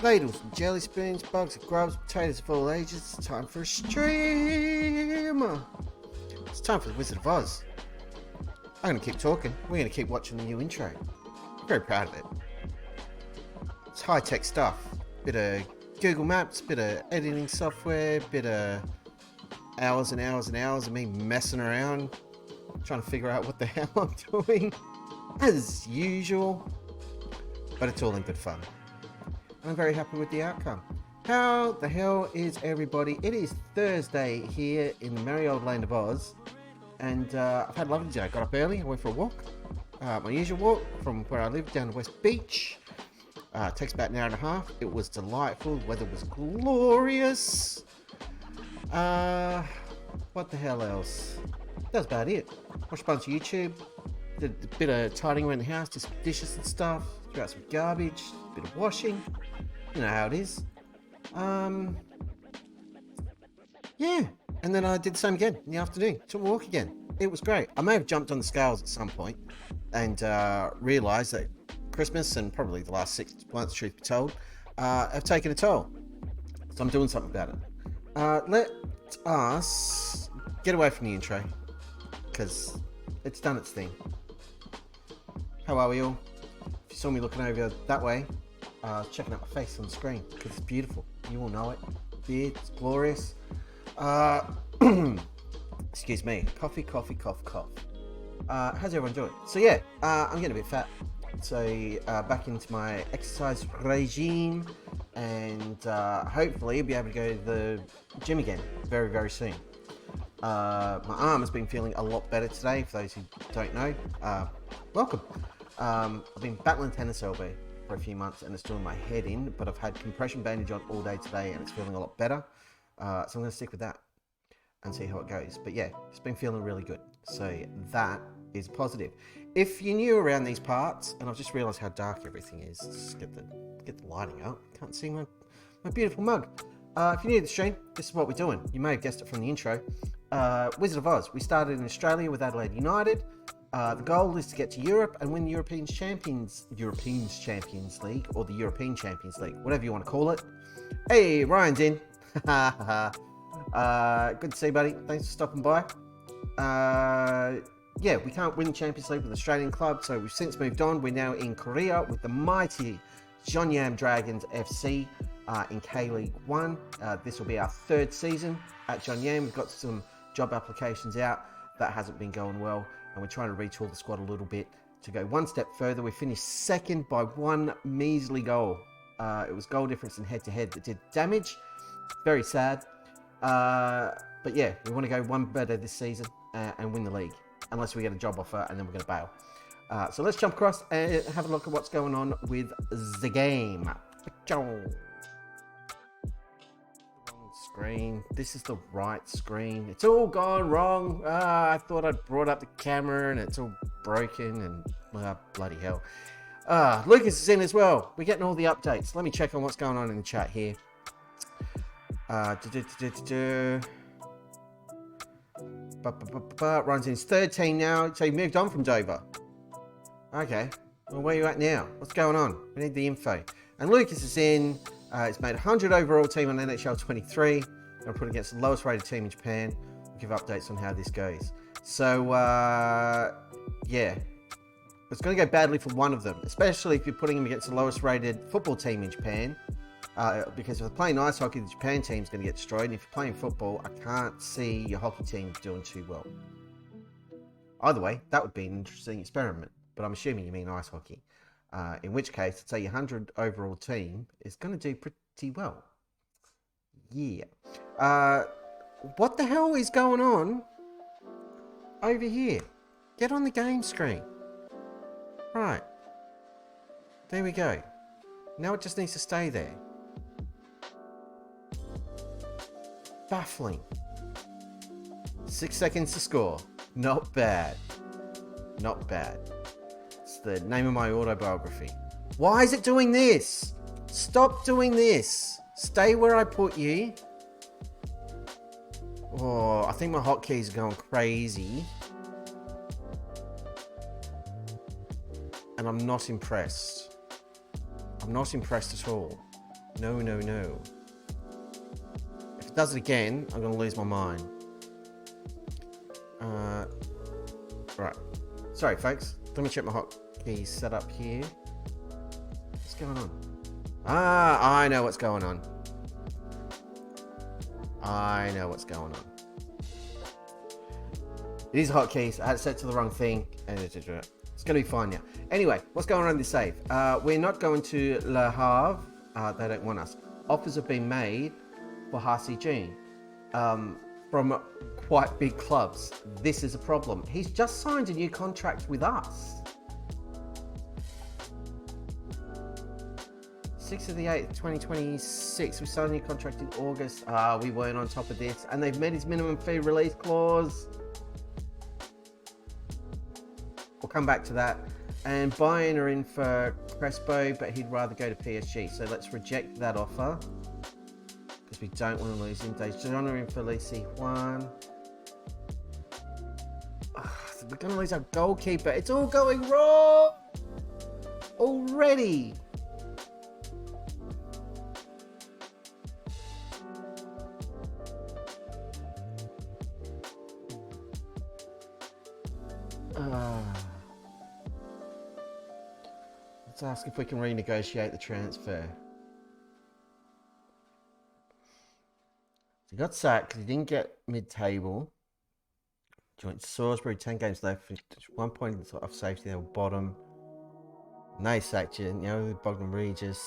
Ladles and jelly spoons, bugs and grubs, potatoes of all ages. It's time for a stream. It's time for the Wizard of Oz. I'm going to keep talking. We're going to keep watching the new intro. I'm very proud of it. It's high-tech stuff. Bit of Google Maps, bit of editing software, bit of hours and hours and hours of me messing around, trying to figure out what the hell I'm doing, as usual. But it's all in good fun. I'm very happy with the outcome. How the hell is everybody? It is Thursday here in the merry old land of Oz, and I've had a lovely day. I got up early, I went for a walk, my usual walk from where I live down to West Beach. It takes about an hour and a half. It was delightful. The weather was glorious. What the hell else? That's about it. Watched a bunch of YouTube. Did a bit of tidying around the house, just some dishes and stuff. Threw out some garbage. A bit of washing. You know how it is. Yeah. And then I did the same again in the afternoon. Took a walk again. It was great. I may have jumped on the scales at some point and realised that Christmas and probably the last 6 months, truth be told, have taken a toll. So I'm doing something about it. Let us get away from the intro, because it's done its thing. How are we all? If you saw me looking over that way, checking out my face on the screen, because it's beautiful. You all know it. Beard, it's glorious. Excuse me. Cough. How's everyone doing? So yeah, I'm getting a bit fat. So back into my exercise regime, and hopefully be able to go to the gym again very, very soon. My arm has been feeling a lot better today. For those who don't know, welcome. I've been battling tennis elbow for a few months and it's doing my head in, but I've had compression bandage on all day today and it's feeling a lot better. So I'm going to stick with that and see how it goes. But yeah, it's been feeling really good. So that is positive. If you're new around these parts, and I've just realised how dark everything is, let's get the lighting up. Can't see my beautiful mug. If you're new to the stream, this is what we're doing. You may have guessed it from the intro. Wizard of Oz. We started in Australia with Adelaide United. The goal is to get to Europe and win the European Champions League, or the European Champions League, whatever you want to call it. Hey, Ryan's in. Good to see you, buddy. Thanks for stopping by. Yeah, we can't win the Champions League with the Australian club, so we've since moved on. We're now in Korea with the mighty Jeonnam Dragons FC in K-League 1. This will be our 3rd season at Jeonnam. We've got some job applications out. That hasn't been going well, and we're trying to retool the squad a little bit to go one step further. We finished 2nd by 1 measly goal. It was goal difference in head-to-head that did damage. Very sad. But yeah, we want to go one better this season and win the league. Unless we get a job offer, and then we're going to bail. So let's jump across and have a look at what's going on with the game. Wrong screen. This is the right screen. It's all gone wrong. I thought I'd brought up the camera, and it's all broken, and bloody hell. Lucas is in as well. We're getting all the updates. Let me check on what's going on in the chat here. Runs in his 3rd team now, so he moved on from Dover. Okay, well, where are you at now? What's going on? We need the info. And Lucas is in. He's made 100 overall team on NHL 23. I'm put against the lowest rated team in Japan. We'll give updates on how this goes. So, yeah. It's going to go badly for one of them, especially if you're putting him against the lowest rated football team in Japan. Because if they're playing ice hockey, the Japan team's going to get destroyed. And if you're playing football, I can't see your hockey team doing too well. Either way, that would be an interesting experiment. But I'm assuming you mean ice hockey. In which case, I'd say your 100 overall team is going to do pretty well. Yeah. What the hell is going on over here? Get on the game screen. Right. There we go. Now it just needs to stay there. Baffling. 6 seconds to score. Not bad. Not bad. It's the name of my autobiography. Why is it doing this? Stop doing this. Stay where I put you. Oh, I think my hotkeys are going crazy. And I'm not impressed. I'm not impressed at all. No, no, no. If it does it again, I'm going to lose my mind. Right. Sorry, folks. Let me check my hotkey setup here. What's going on? I know what's going on. I know what's going on. These hotkeys, I had it set to the wrong thing, and it's going to be fine now. Anyway, what's going on in this save? We're not going to Le Havre. They don't want us. Offers have been made for Harsey Jean from quite big clubs. This is a problem. He's just signed a new contract with us. 6th of the 8th, 2026. We signed a new contract in August. We weren't on top of this. And they've met his minimum fee release clause. We'll come back to that. And Bayern are in for Crespo, but he'd rather go to PSG. So let's reject that offer, because we don't want to lose him. Jeonnam are in for Lisi Juan. We're going to lose our goalkeeper. It's all going wrong already. Let's ask if we can renegotiate the transfer. He got sacked because he didn't get mid-table. Joined Salisbury, 10 games left. 1 point off safety, they were bottom. And they sacked you, Bogdan Regis.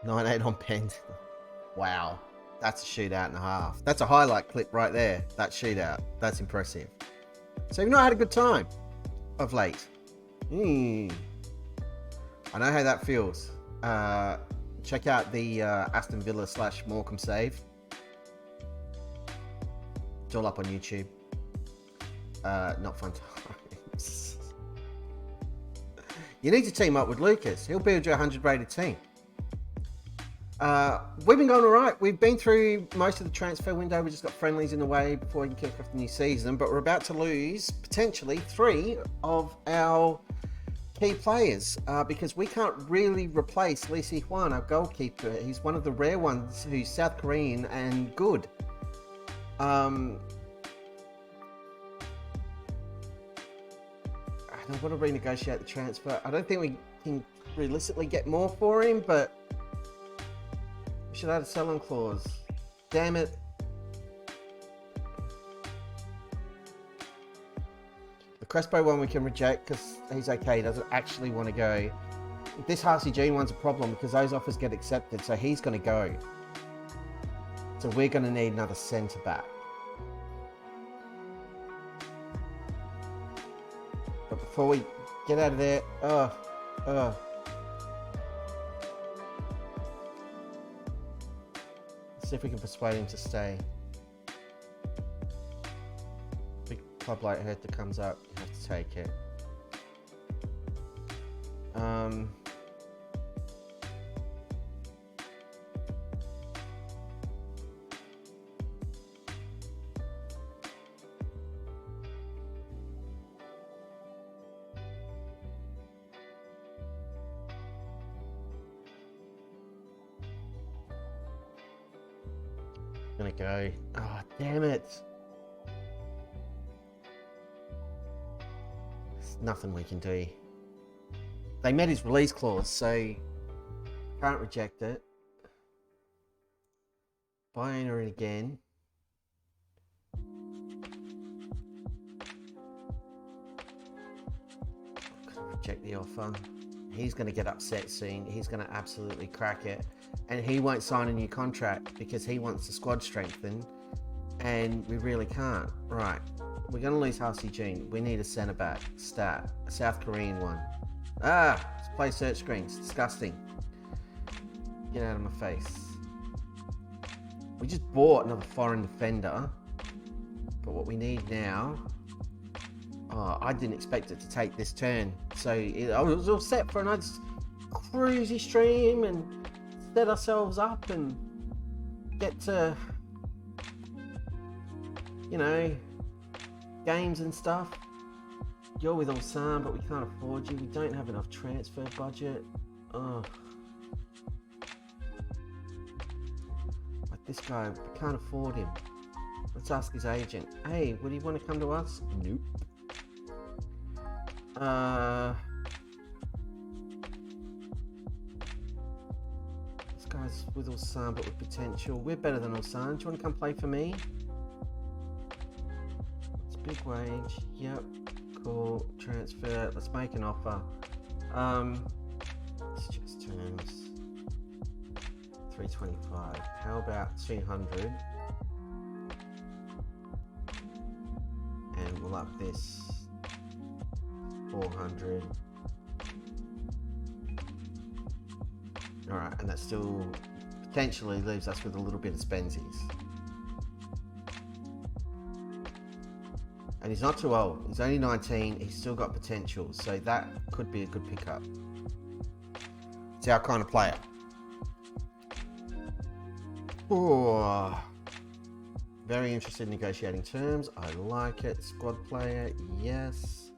9-8 on pens. Wow. That's a shootout and a half. That's a highlight clip right there. That shootout. That's impressive. So you've not had a good time of late. I know how that feels. Check out the Aston Villa / Morecambe save. It's all up on YouTube. Not fun times. You need to team up with Lucas. He'll build you a 100 rated team. We've been going all right. We've been through most of the transfer window. We just got friendlies in the way before we can kick off the new season. But we're about to lose potentially 3 of our key players because we can't really replace Lee Si-hwan, our goalkeeper. He's one of the rare ones who's South Korean and good. I don't want to renegotiate the transfer. I don't think we can realistically get more for him, but we should add a sell-on clause. Damn it. The Crespo one we can reject because he's okay. He doesn't actually want to go. This Harsey Jean one's a problem because those offers get accepted, so he's going to go. So we're going to need another centre-back. But before we get out of there, see if we can persuade him to stay. Big club like Hertha comes up, you have to take it. Gonna go. Oh, damn it. There's nothing we can do. They met his release clause, so can't reject it. Buy in again. Reject the offer. He's going to get upset soon. He's going to absolutely crack it. And he won't sign a new contract because he wants the squad strengthened. And we really can't. Right. We're going to lose Harsey Jean. We need a centre back. Stat. A South Korean one. Let's play search screen. It's disgusting. Get out of my face. We just bought another foreign defender. But what we need now... Oh, I didn't expect it to take this turn. So I was all set for a nice cruisy stream and set ourselves up and get to, games and stuff. You're with Ulsan, but we can't afford you. We don't have enough transfer budget. Oh. this guy, we can't afford him. Let's ask his agent. Hey, would he want to come to us? Nope. This guy's with Ulsan, but with potential. We're better than Ulsan. Do you want to come play for me? It's big wage. Yep. Cool. Transfer. Let's make an offer. Let's just terms. 325. How about 200? And we'll up this 400. Alright, and that still potentially leaves us with a little bit of spensies. And he's not too old. He's only 19. He's still got potential. So that could be a good pickup. It's our kind of player. Oh, very interested in negotiating terms. I like it. Squad player, yes.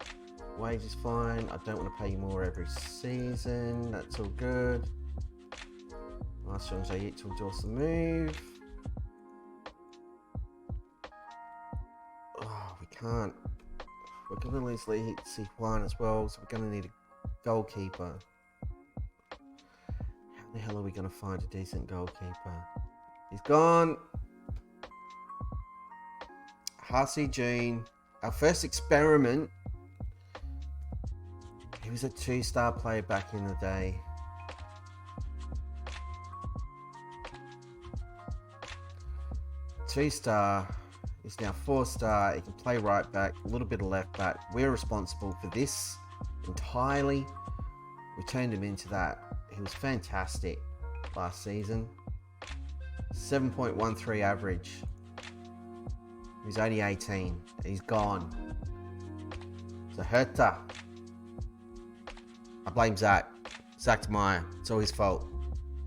Wage is fine. I don't want to pay you more every season. That's all good. Last challenge I eat to endorse the move. Oh, we can't. We're going to lose Lee C1 as well, so we're going to need a goalkeeper. How the hell are we going to find a decent goalkeeper? He's gone. Hasi Jean, our first experiment. He was a 2-star player back in the day. Two-star is now 4-star. He can play right back, a little bit of left back. We're responsible for this entirely. We turned him into that. He was fantastic last season. 7.13 average. He's only 18. He's gone. It's a Hertha. I blame Zach. Zach Meyer. It's all his fault.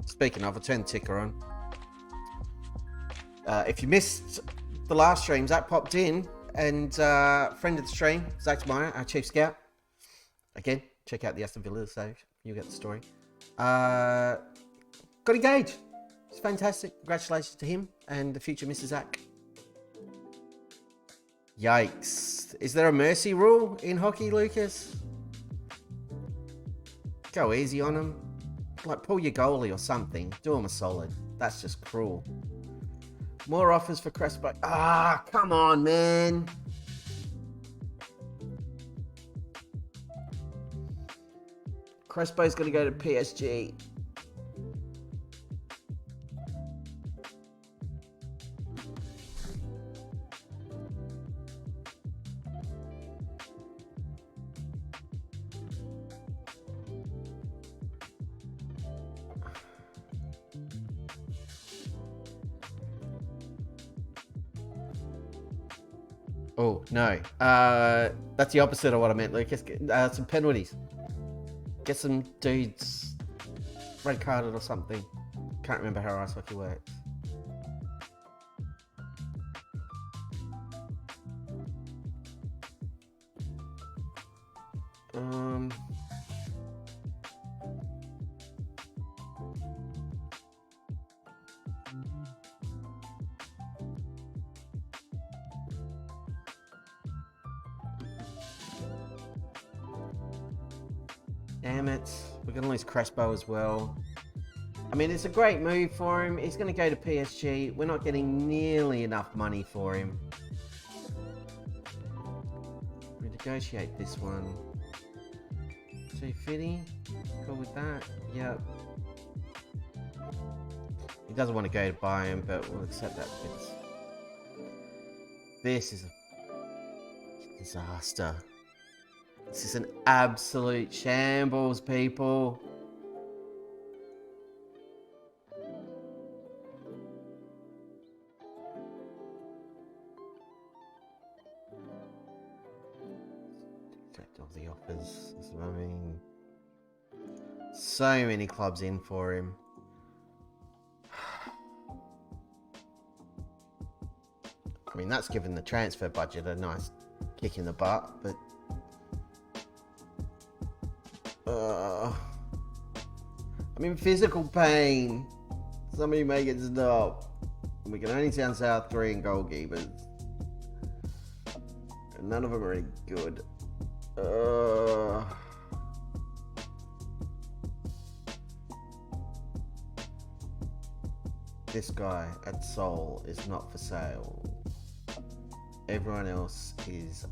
Speaking of, I turned the ticker on. If you missed the last stream, Zach popped in and friend of the stream, Zach Meyer, our chief scout. Again, check out the Aston Villa save. You'll get the story. Got engaged. It's fantastic. Congratulations to him and the future Mr. Zach. Yikes. Is there a mercy rule in hockey, Lucas? Go easy on him. Like, pull your goalie or something. Do him a solid. That's just cruel. More offers for Crespo. Ah, come on, man. Crespo's going to go to PSG. Oh, no. That's the opposite of what I meant, Lucas. Some penalties. Get some dudes red carded or something. Can't remember how ice hockey works. Damn it. We're going to lose Crespo as well. I mean, it's a great move for him. He's going to go to PSG. We're not getting nearly enough money for him. Renegotiate this one. 250. Cool with that. Yep. He doesn't want to go to Bayern, but we'll accept that because this is a disaster. This is an absolute shambles, people. Accept all the offers. I mean, so many clubs in for him. I mean, that's given the transfer budget a nice kick in the butt, but I'm in physical pain. Somebody make it stop. We can only send South Korean goalkeepers. And none of them are any good. This guy at Seoul is not for sale. Everyone else is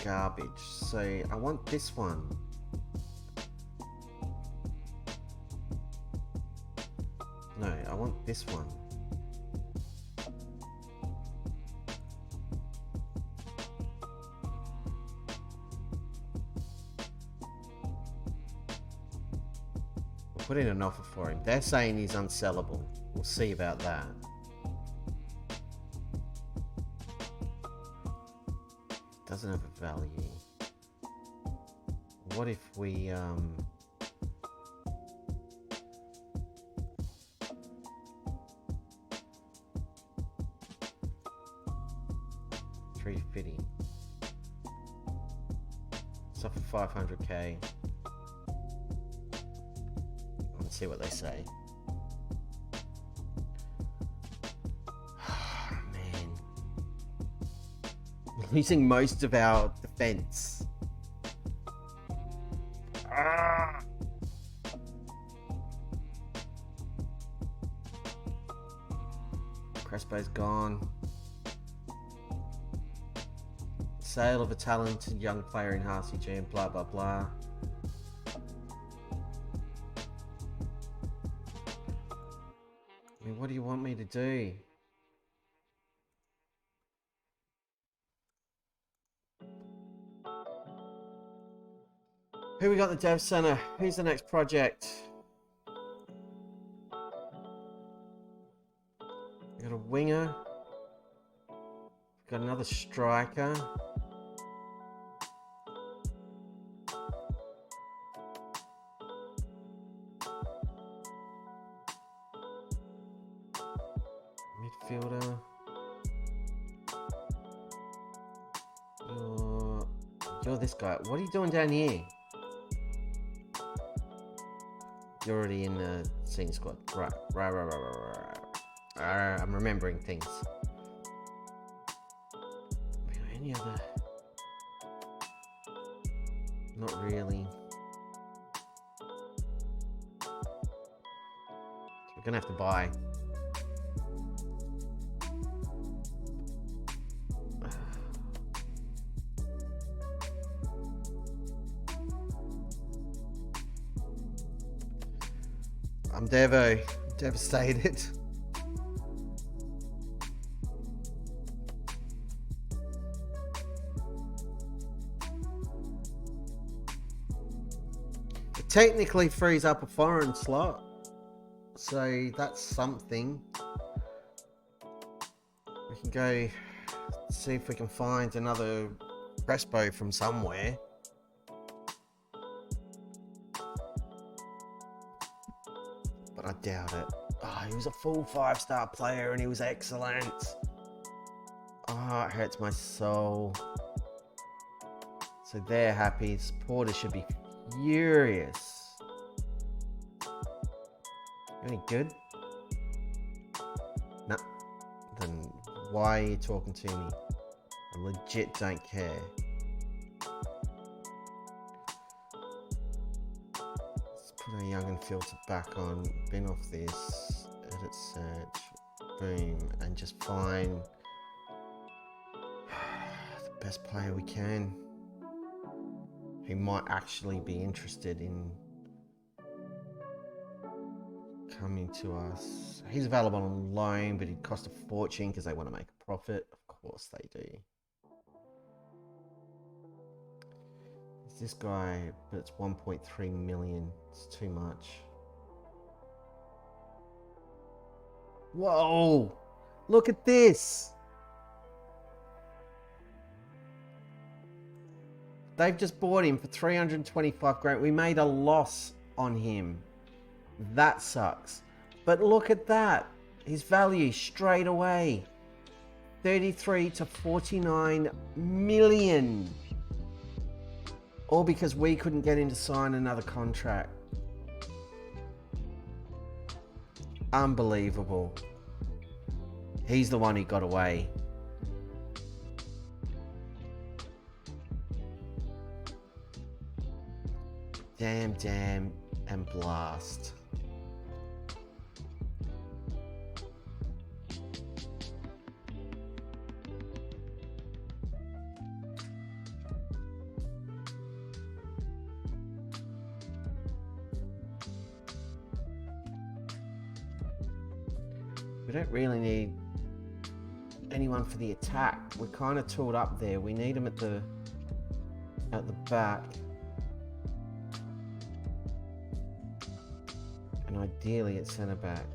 garbage. So I want this one. No, I want this one. We'll put in an offer for him. They're saying he's unsellable. We'll see about that. Doesn't have a value. What if we $350. It's up for 500k. Let's see what they say. Losing most of our defense. Crespo's gone. Sale of a talented young player in RCG and blah blah blah. I mean, what do you want me to do? Who we got in the dev center? Who's the next project? We got a winger. We got another striker. Midfielder. You're this guy. What are you doing down here? You're already in the senior squad. Right. I'm remembering things. Any other? Not really. We're gonna have to buy. I'm devastated. It technically frees up a foreign slot, so that's something. We can go see if we can find another Crespo from somewhere. I doubt it. Oh, he was a full 5-star player and he was excellent. Oh, it hurts my soul. So they're happy. Supporters should be furious. You any good? Nah. Then why are you talking to me? I legit don't care. Put our young and filter back on, bin off this, edit search, boom, and just find the best player we can who might actually be interested in coming to us. He's available on loan, but he'd cost a fortune because they want to make a profit. Of course they do. This guy, but it's 1.3 million. It's too much. Whoa! Look at this! They've just bought him for 325 grand. We made a loss on him. That sucks. But look at that. His value straight away. 33 to 49 million. All because we couldn't get him to sign another contract. Unbelievable. He's the one who got away. Damn, and blast. We don't really need anyone for the attack. We're kind of tooled up there. We need him at the back. And ideally at centre back.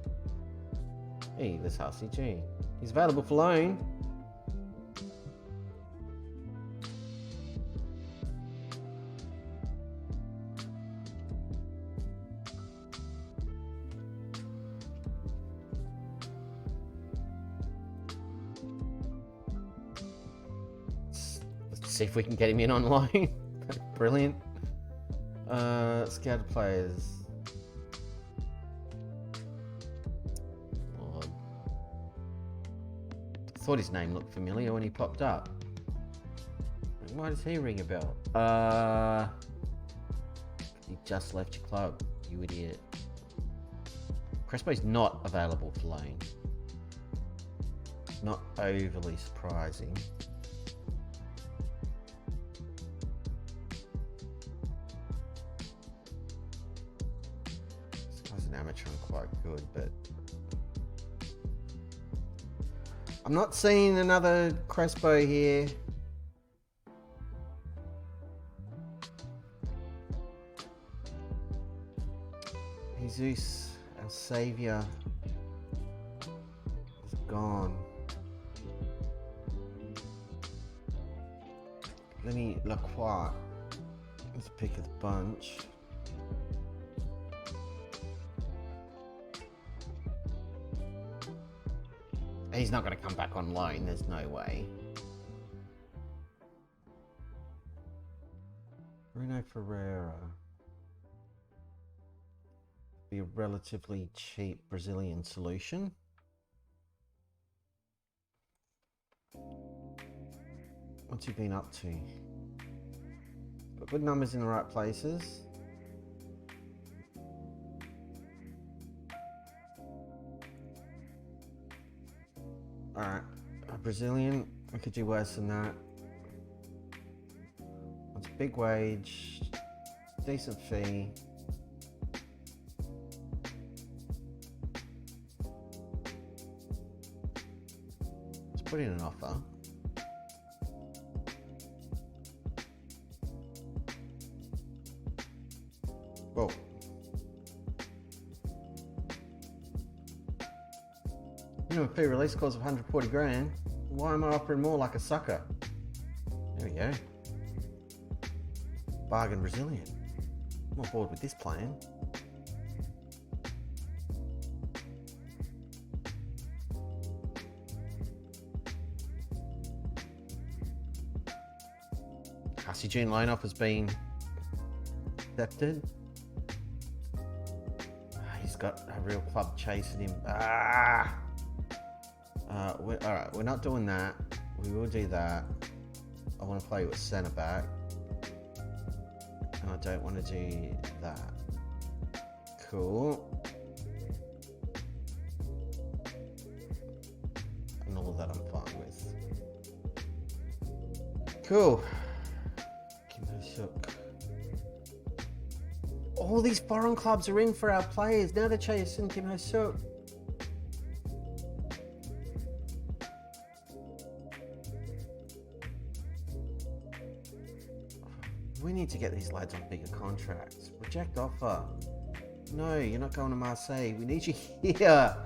Hey, there's RCG. He's available for loan. Let's see if we can get him in on loan. Brilliant. Scouted players. I thought his name looked familiar when he popped up. Why does he ring a bell? You just left your club, you idiot. Crespo's not available for loan. Not overly surprising. This guy's an amateur and quite good, but I'm not seeing another Crespo here. Jesus, our savior, is gone. Lenny Lacroix is the pick of the bunch. He's not going to come back on loan, there's no way. Bruno Ferreira. Be a relatively cheap Brazilian solution. What's he been up to? Got good numbers in the right places. Alright, a Brazilian, we could do worse than that. It's a big wage, decent fee. Let's put in an offer. Whoa. Minimum fee release clause of 140 grand. Why am I offering more like a sucker? There we go. Bargain Brazilian. I'm on board with this plan. Cassie June line-up has been accepted. He's got a real club chasing him. Alright, we're not doing that. We will do that. I want to play with centre back. And I don't want to do that. Cool. And all of that I'm fine with. Cool. All these foreign clubs are in for our players. Now they're chasing Kim Ho-suk. We need to get these lads on bigger contracts. Reject offer. No, you're not going to Marseille. We need you here.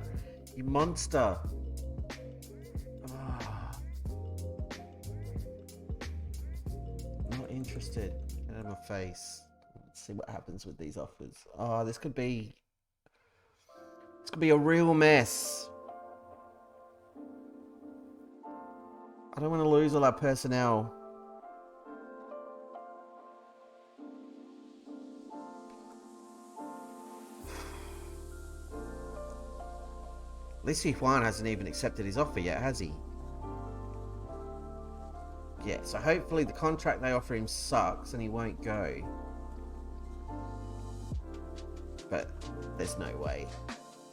You monster. Not interested. Get out of my face. Let's see what happens with these offers. Oh, this could be a real mess. I don't want to lose all our personnel. At least Juan hasn't even accepted his offer yet, has he? Yeah, so hopefully the contract they offer him sucks and he won't go. But there's no way.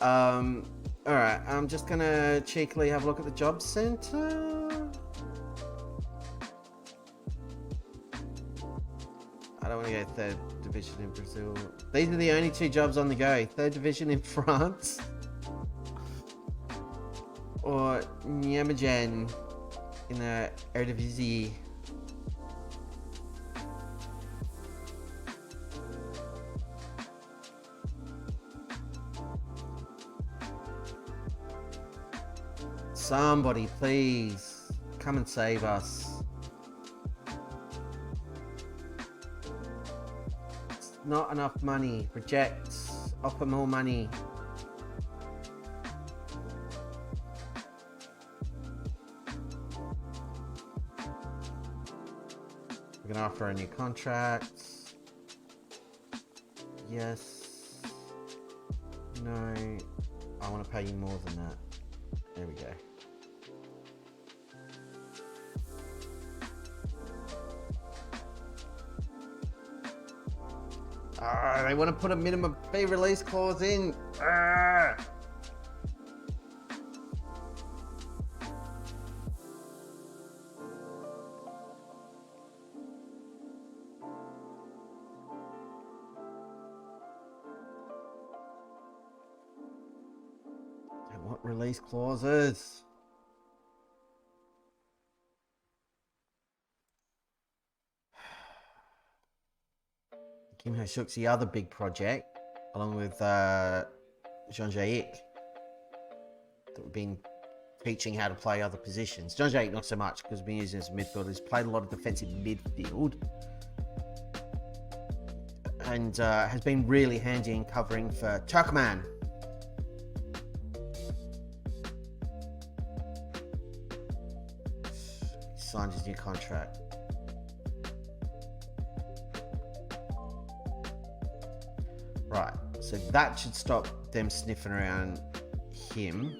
Alright, I'm just gonna cheekily have a look at the job center. I don't want to go third division in Brazil. These are the only two jobs on the go. Third division in France. Or Jeonnam in the Eredivisie. Somebody, please, come and save us. It's not enough money. Reject. Offer more money. We're gonna offer a new contract. Yes. No. I want to pay you more than that. There we go. They want to put a minimum fee release clause in. What release clauses? Kim Ho-suk's the other big project, along with Jean Jaik, that we've been teaching how to play other positions. Jean Jaik not so much, because we've been using him as a midfielder. He's played a lot of defensive midfield. And has been really handy in covering for Turkman. He signed his new contract. Right, so that should stop them sniffing around him.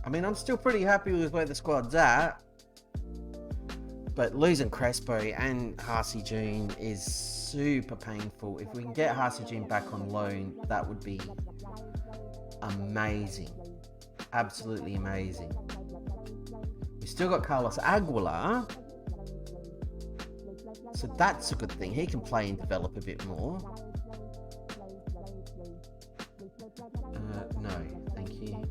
I mean, I'm still pretty happy with where the squad's at. But losing Crespo and Harsey June is super painful. If we can get Harsey June back on loan, that would be amazing. Absolutely amazing. We've still got Carlos Aguilar. So that's a good thing. He can play and develop a bit more. No, thank you.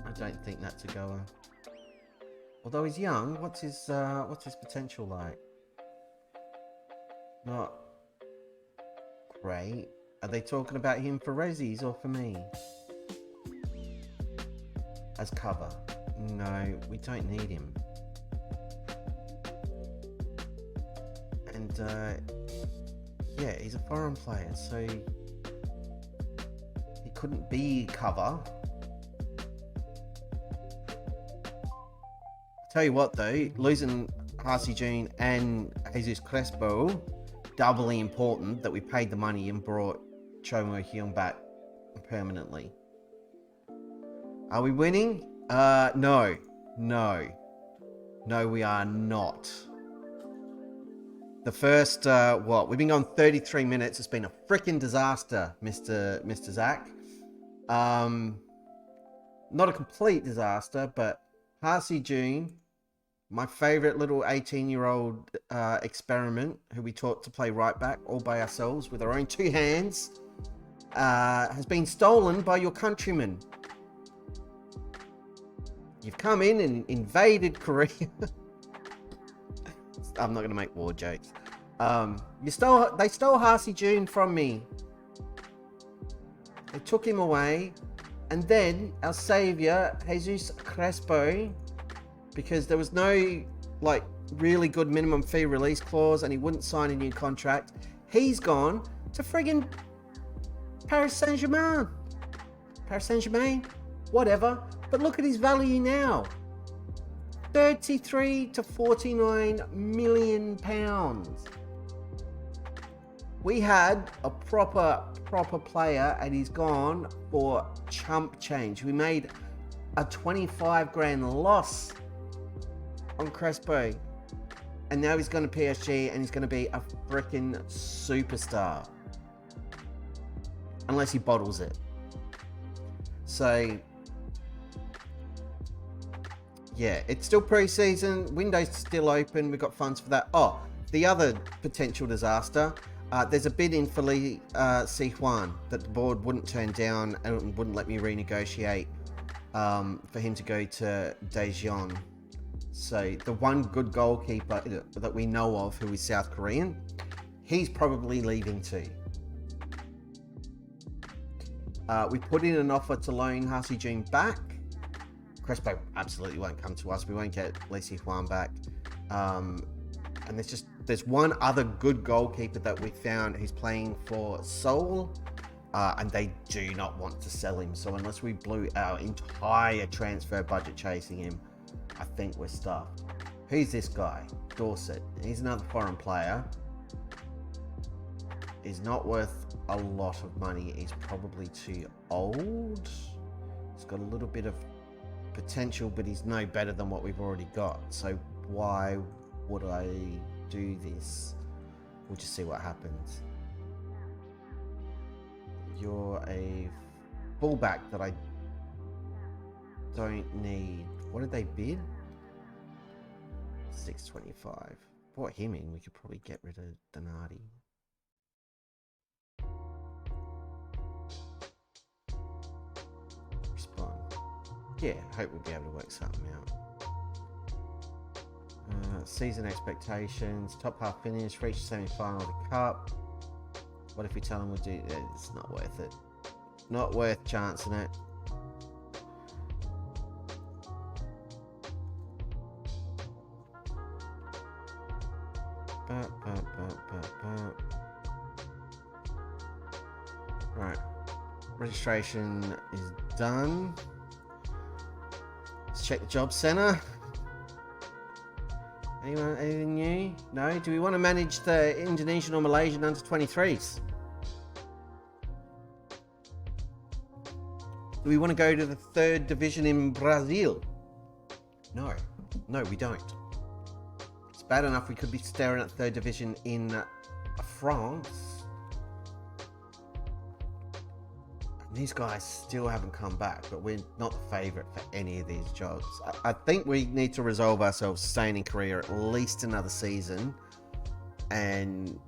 I don't think that's a goer. Although he's young, what's his potential like? Not great. Are they talking about him for Resies or for me? As cover? No, we don't need him. And yeah, he's a foreign player, so he couldn't be cover. Tell you what though, losing Harsey June and Jesus Crespo, doubly important that we paid the money and brought Chomo Hyun back permanently. Are we winning? No, we are not. The first, we've been on 33 minutes. It's been a freaking disaster, Mr. Zach. Not a complete disaster, but Harsey June, my favourite little 18-year-old experiment, who we taught to play right back all by ourselves with our own two hands, has been stolen by your countrymen. You've come in and invaded Korea. I'm not going to make war jokes. They stole Harsey June from me. They took him away. And then our saviour, Jesus Crespo, because there was no really good minimum fee release clause and he wouldn't sign a new contract, he's gone to friggin' Paris Saint-Germain. whatever. But look at his value now. 33 to 49 million pounds. We had a proper player and he's gone for chump change. We made a 25 grand loss on Crespo. And now he's going to PSG and he's going to be a freaking superstar. Unless he bottles it. So, yeah, it's still pre-season. Window's still open. We've got funds for that. Oh, the other potential disaster. There's a bid in for Lee Si-Huan that the board wouldn't turn down and wouldn't let me renegotiate for him to go to Daejeon. So the one good goalkeeper that we know of who is South Korean, he's probably leaving too. We put in an offer to loan Ha Si-Jun back. Crespo absolutely won't come to us. We won't get Lee Si-Huan back. And there's one other good goalkeeper that we found who's playing for Seoul, and they do not want to sell him. So unless we blew our entire transfer budget chasing him, I think we're stuffed. Who's this guy? Dorset. He's another foreign player. He's not worth a lot of money. He's probably too old. He's got a little bit of potential, but he's no better than what we've already got. So why would I do this? We'll just see what happens. You're a fullback that I don't need. What did they bid? 625. Brought him in. We could probably get rid of Donati. Respond. Yeah, hope we'll be able to work something out. Season expectations, top half finish, reach semi-final of the cup. What if we tell them we'll do? It's not worth it. Not worth chancing it. Right. Registration is done. Let's check the job center. Anything new? No? Do we want to manage the Indonesian or Malaysian under 23s? Do we want to go to the 3rd division in Brazil? No. No, we don't. It's bad enough we could be staring at 3rd division in France. These guys still haven't come back, but we're not the favourite for any of these jobs. I think we need to resolve ourselves staying in Korea at least another season. And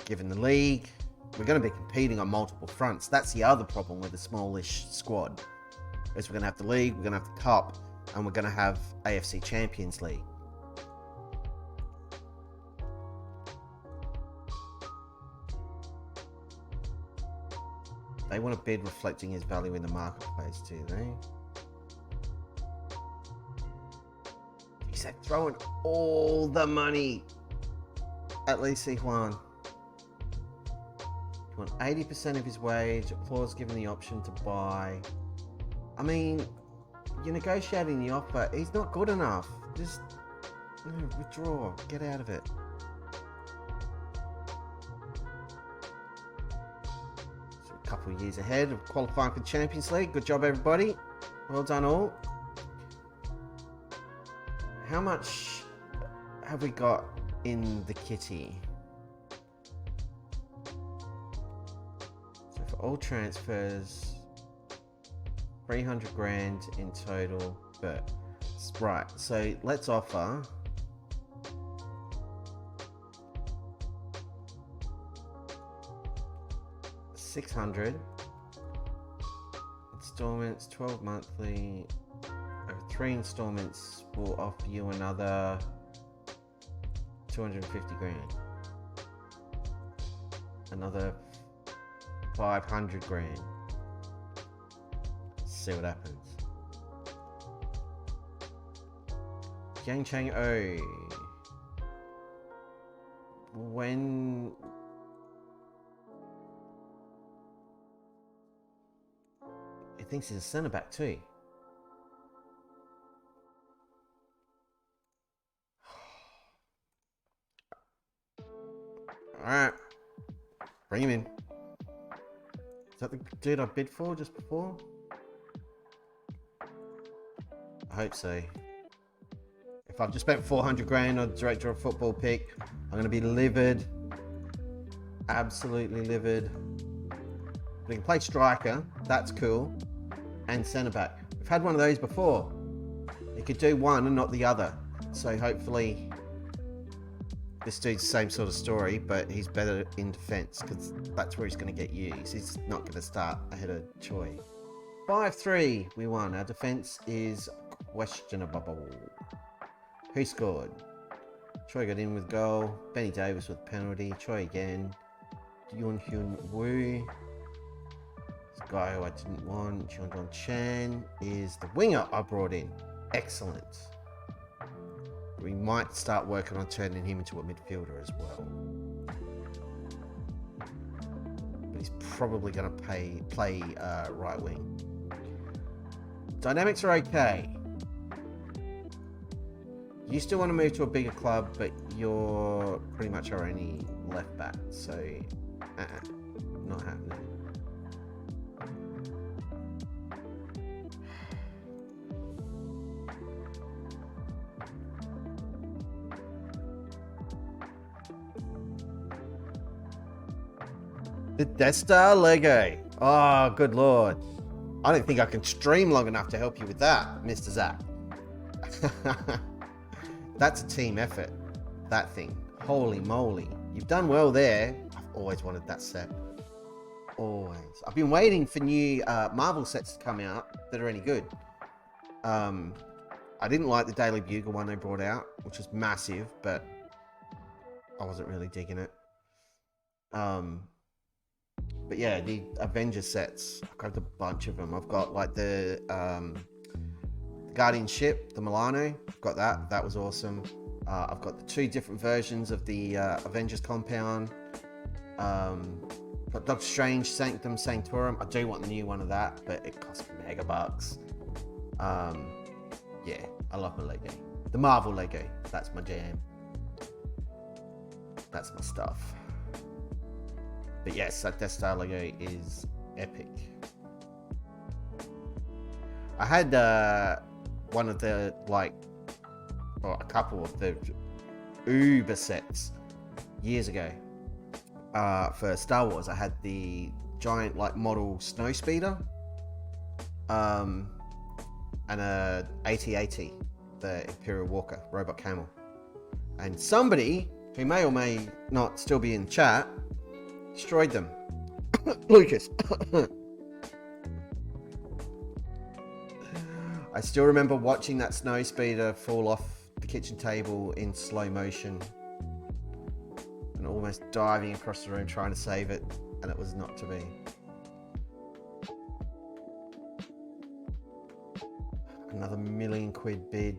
given the league, we're going to be competing on multiple fronts. That's the other problem with a smallish squad. Is we're going to have the league, we're going to have the cup, and we're going to have AFC Champions League. They want a bid reflecting his value in the marketplace, do they? He's throwing all the money at Lee Si-Huan. You want 80% of his wage, a clause given the option to buy. I mean, you're negotiating the offer. He's not good enough. Just withdraw. Get out of it. Couple of years ahead of qualifying for the Champions League. Good job, everybody. Well done all. How much have we got in the kitty? So for all transfers, 300 grand in total. But right, so let's offer 600 installments, 12 monthly. Over 3 installments will offer you another 250 grand. Another 500 grand. See what happens. Yang Chang O. When He thinks he's a centre back too. Alright. Bring him in. Is that the dude I bid for just before? I hope so. If I've just spent 400 grand on director of football pick, I'm going to be livid. Absolutely livid. But he can play striker. That's cool. And centre back. We've had one of those before. He could do one and not the other. So hopefully this dude's the same sort of story, but he's better in defence because that's where he's going to get used. He's not going to start ahead of Choi. 5-3, we won. Our defence is questionable. Who scored? Choi got in with goal. Benny Davis with penalty. Choi again. Yoon Hyun Woo. This guy who I didn't want, Jeonnam Chan, is the winger I brought in. Excellent. We might start working on turning him into a midfielder as well. But he's probably going to play right wing. Dynamics are okay. You still want to move to a bigger club, but you're pretty much our only left back, so not happening. The Death Star Lego. Oh, good lord. I don't think I can stream long enough to help you with that, Mr. Zach. That's a team effort, that thing. Holy moly. You've done well there. I've always wanted that set. Always. I've been waiting for new Marvel sets to come out that are any good. I didn't like the Daily Bugle one they brought out, which was massive, but I wasn't really digging it. But yeah, the Avengers sets, I've got a bunch of them. I've got like the Guardian ship, the Milano. I've got that. That was awesome. I've got the 2 different versions of the Avengers compound. Got Doctor Strange, Sanctum Sanctorum. I do want the new one of that, but it costs mega bucks. Yeah, I love my Lego. The Marvel Lego, that's my jam. That's my stuff. But yes, that Death Star Lego is epic. I had one of the, a couple of the Uber sets years ago for Star Wars. I had the giant model snow speeder and a AT-AT, the Imperial Walker robot camel. And somebody who may or may not still be in chat destroyed them. Lucas. I still remember watching that snow speeder fall off the kitchen table in slow motion and almost diving across the room trying to save it, and it was not to be. Another £1 million bid.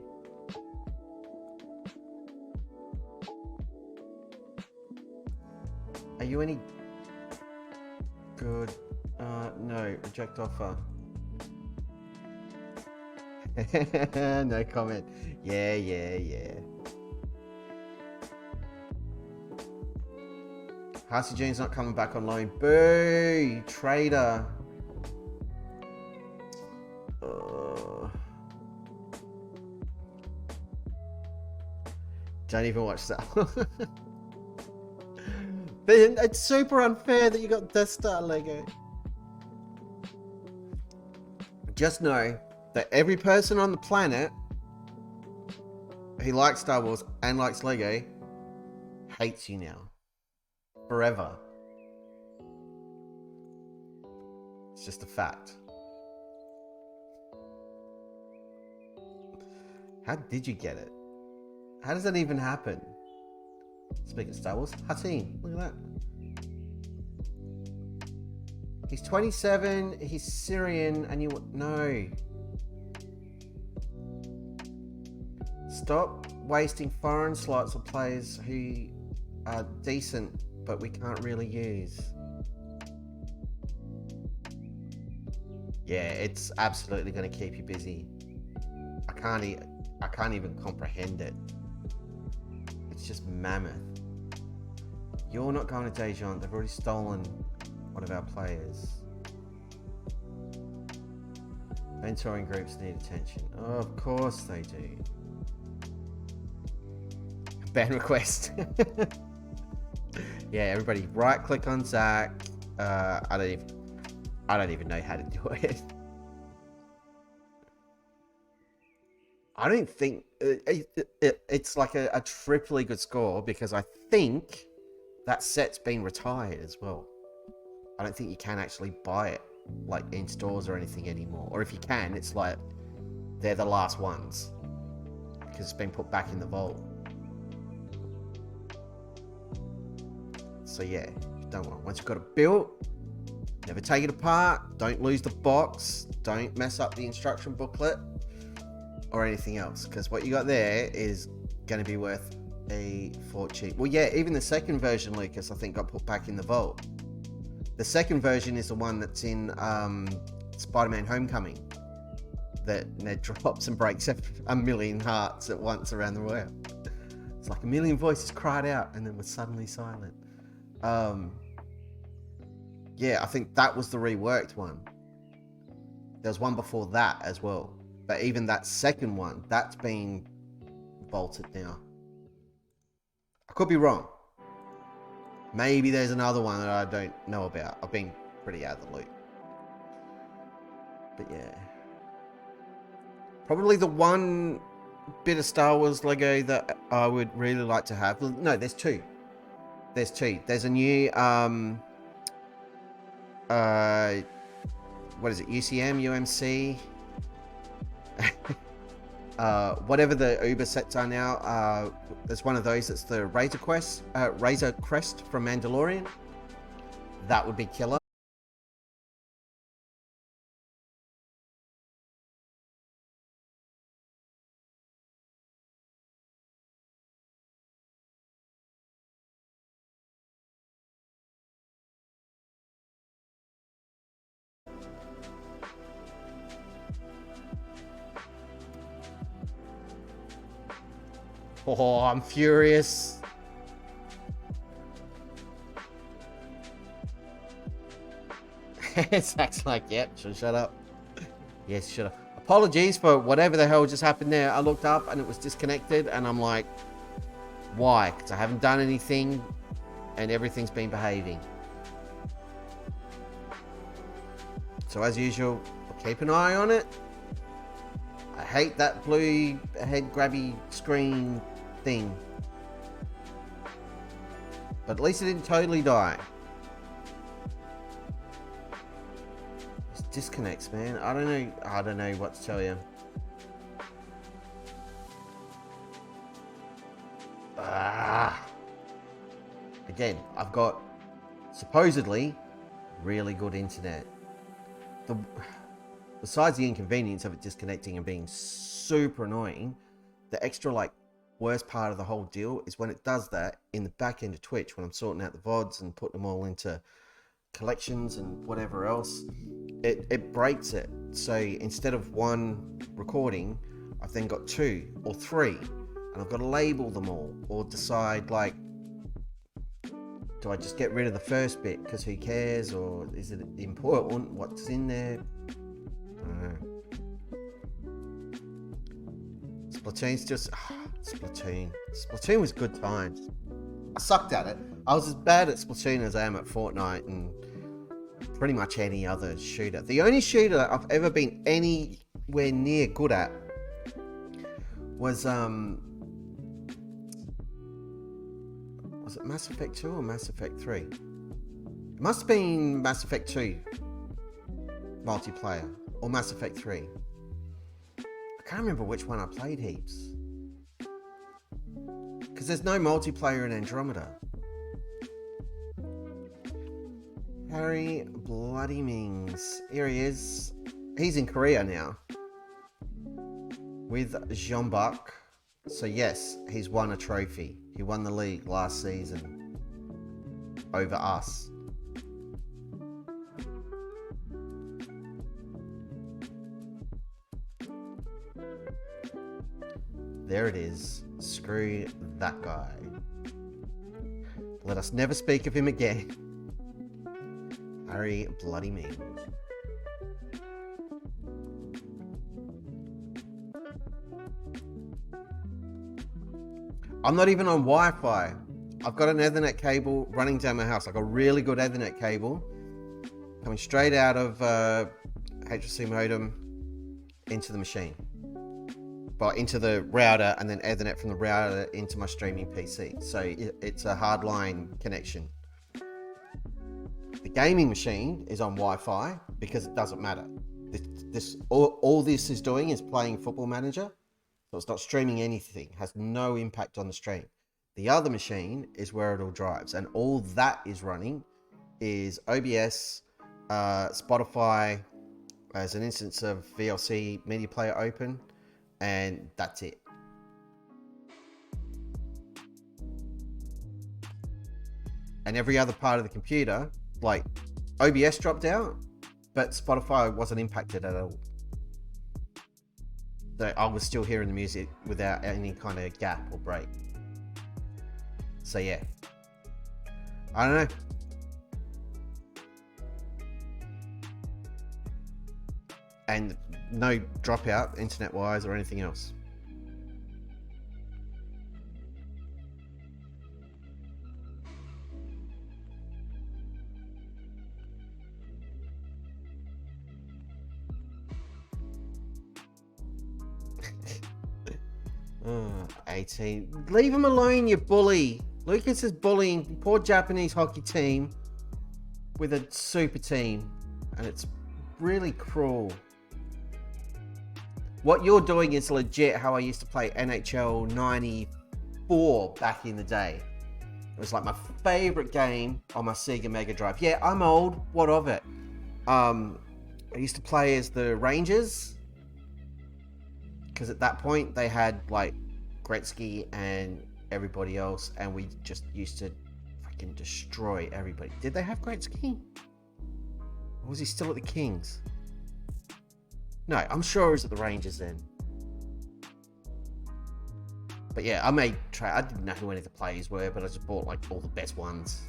Are you any good? No, reject offer. No comment. Yeah. Harsey Jean's not coming back on loan. Boo! Trader. Don't even watch that. It's super unfair that you got Death Star Lego. Just know that every person on the planet who likes Star Wars and likes Lego hates you now. Forever. It's just a fact. How did you get it? How does that even happen? Speaking of Star Wars, Hatim, look at that. He's 27, he's Syrian, and no. Stop wasting foreign slots on players who are decent, but we can't really use. Yeah, it's absolutely going to keep you busy. I can't even comprehend it. It's just mammoth. You're not going to Daejeon. They've already stolen one of our players. Mentoring groups need attention. Oh, of course they do. Ban request. Yeah, everybody right click on Zach. I don't even know how to do it. I don't think it's like a triply good score, because I think that set's been retired as well. I don't think you can actually buy it like in stores or anything anymore. Or if you can, it's like they're the last ones because it's been put back in the vault. So yeah, don't want. Once you've got it built, never take it apart. Don't lose the box. Don't mess up the instruction booklet or anything else, because what you got there is going to be worth a fortune. Well, yeah, even the second version, Lucas, I think got put back in the vault. The second version is the one that's in Spider-Man Homecoming, that Ned drops and breaks a million hearts at once around the world. It's like a million voices cried out and then was suddenly silent. Yeah, I think that was the reworked one. There was one before that as well. But even that second one, that's been vaulted now. I could be wrong. Maybe there's another one that I don't know about. I've been pretty out of the loop. But yeah. Probably the one bit of Star Wars Lego that I would really like to have. No, there's two. There's two. There's a new what is it? UCM, UMC. Whatever the Uber sets are now, there's one of those that's the Razor Crest from Mandalorian. That would be killer. Oh, I'm furious. Zach's like, yep, shut up. Yes, shut up. Apologies for whatever the hell just happened there. I looked up and it was disconnected, and I'm like, why? Because I haven't done anything and everything's been behaving. So as usual, I'll keep an eye on it. I hate that blue head grabby screen thing. But at least it didn't totally die. It's disconnects, man. I don't know what to tell you. Again, I've got supposedly really good internet. Besides the inconvenience of it disconnecting and being super annoying, the extra like worst part of the whole deal is when it does that in the back end of Twitch, when I'm sorting out the VODs and putting them all into collections and whatever else, it breaks it. So instead of one recording, I've then got two or three, and I've got to label them all or decide, like, do I just get rid of the first bit because who cares, or is it important what's in there? I don't know. Splatoon's just Splatoon was good times. I sucked at it. I was as bad at Splatoon as I am at Fortnite and pretty much any other shooter. The only shooter that I've ever been anywhere near good at was it Mass Effect 2 or Mass Effect 3? It must have been Mass Effect 2 multiplayer or Mass Effect 3. I can't remember which one I played heaps. Because there's no multiplayer in Andromeda. Harry Bloody Mings. Here he is. He's in Korea now. With Jeonnam. So yes, he's won a trophy. He won the league last season. Over us. there it is. Screw that guy. Let us never speak of him again. Harry bloody me. I'm not even on Wi-Fi. I've got an Ethernet cable running down my house, like a really good Ethernet cable, coming straight out of HFC modem into the machine. But into the router, and then Ethernet from the router into my streaming PC. So it's a hardline connection. The gaming machine is on Wi-Fi because it doesn't matter. All this is doing is playing Football Manager. So it's not streaming anything, has no impact on the stream. The other machine is where it all drives, and all that is running is OBS, Spotify as an instance of VLC Media Player open, and that's it. And every other part of the computer, like OBS dropped out, but Spotify wasn't impacted at all. So I was still hearing the music without any kind of gap or break. So yeah, I don't know. And no dropout internet wise or anything else. Oh, 18. Leave him alone, you bully. Lucas is bullying poor Japanese hockey team with a super team, and it's really cruel. What you're doing is legit how I used to play NHL 94 back in the day. It was like my favorite game on my Sega Mega Drive. Yeah, I'm old. What of it? I used to play as the Rangers, because at that point they had like Gretzky and everybody else, and we just used to freaking destroy everybody. Did they have Gretzky? Or was he still at the Kings? No, I'm sure he was at the Rangers then. But yeah, I didn't know who any of the players were, but I just bought like all the best ones,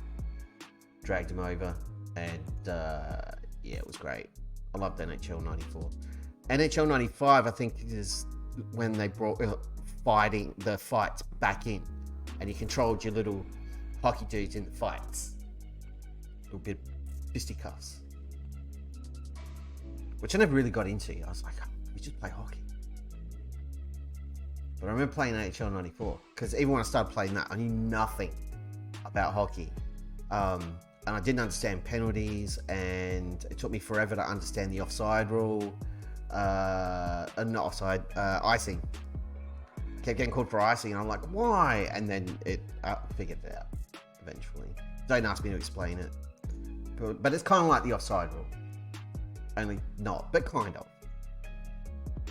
dragged them over, and yeah, it was great. I loved NHL 94. NHL 95, I think, is when they brought the fights back in, and you controlled your little hockey dudes in the fights. Little bit fisticuffs, which I never really got into. I was like, we just play hockey. But I remember playing NHL 94, because even when I started playing that, I knew nothing about hockey. And I didn't understand penalties, and it took me forever to understand the offside rule. Not offside, icing. Kept getting called for icing, and I'm like, why? And then I figured it out eventually. Don't ask me to explain it. But it's kind of like the offside rule. Only not, but kind of.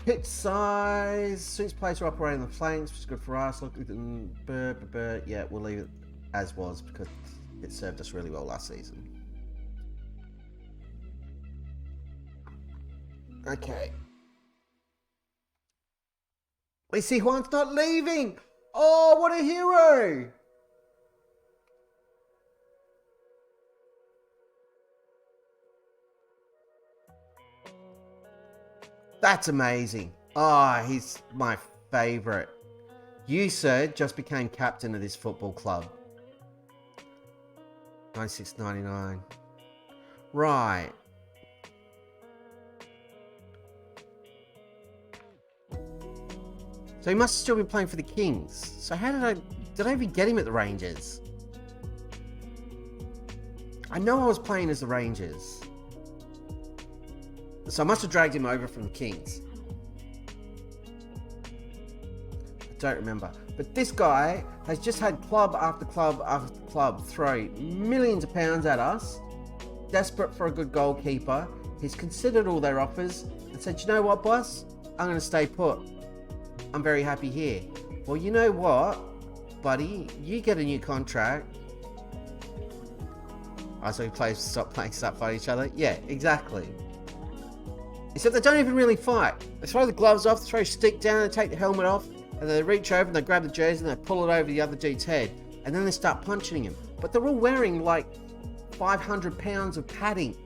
Pitch size suits players who operate on the flanks, which is good for us. Yeah, we'll leave it as was because it served us really well last season. Okay. We see Juan's not leaving. Oh, what a hero! That's amazing. Ah, he's my favorite. You, sir, just became captain of this football club. 96.99. Right. So he must still be playing for the Kings. So how did I even get him at the Rangers? I know I was playing as the Rangers. So I must have dragged him over from the Kings. I don't remember. But this guy has just had club after club after club throw millions of pounds at us. Desperate for a good goalkeeper. He's considered all their offers and said, you know what, boss? I'm going to stay put. I'm very happy here. Well, you know what, buddy? You get a new contract. Oh, so players stop playing stuff fight each other? Yeah, exactly. Except they don't even really fight. They throw the gloves off, throw a stick down and take the helmet off, and and they reach over and they grab the jersey and they pull it over the other dude's head, and then they start punching him. But they're all wearing like 500 pounds of padding.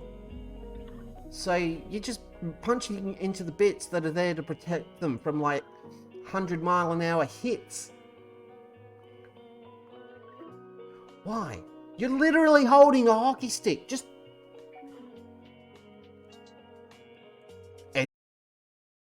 So you're just punching into the bits that are there to protect them from like 100-mile-an-hour hits. Why? You're literally holding a hockey stick. Just